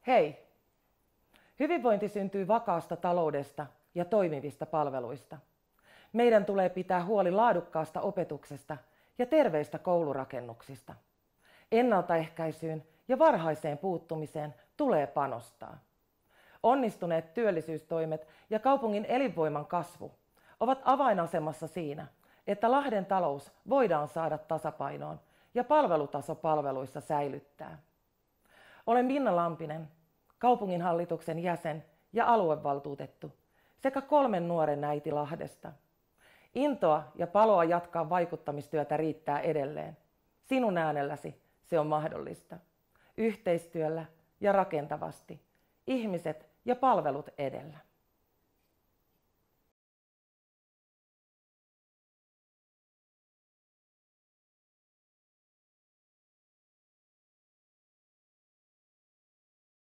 Hei! Hyvinvointi syntyy vakaasta taloudesta ja toimivista palveluista. Meidän tulee pitää huoli laadukkaasta opetuksesta ja terveistä koulurakennuksista. Ennaltaehkäisyyn ja varhaiseen puuttumiseen tulee panostaa. Onnistuneet työllisyystoimet ja kaupungin elinvoiman kasvu ovat avainasemassa siinä, että Lahden talous voidaan saada tasapainoon ja palvelutaso palveluissa säilyttää. Olen Minna Lampinen, kaupunginhallituksen jäsen ja aluevaltuutettu sekä 3 nuoren äiti Lahdesta. Intoa ja paloa jatkaa vaikuttamistyötä riittää edelleen. Sinun äänelläsi se on mahdollista. Yhteistyöllä ja rakentavasti. Ihmiset ja palvelut edellä.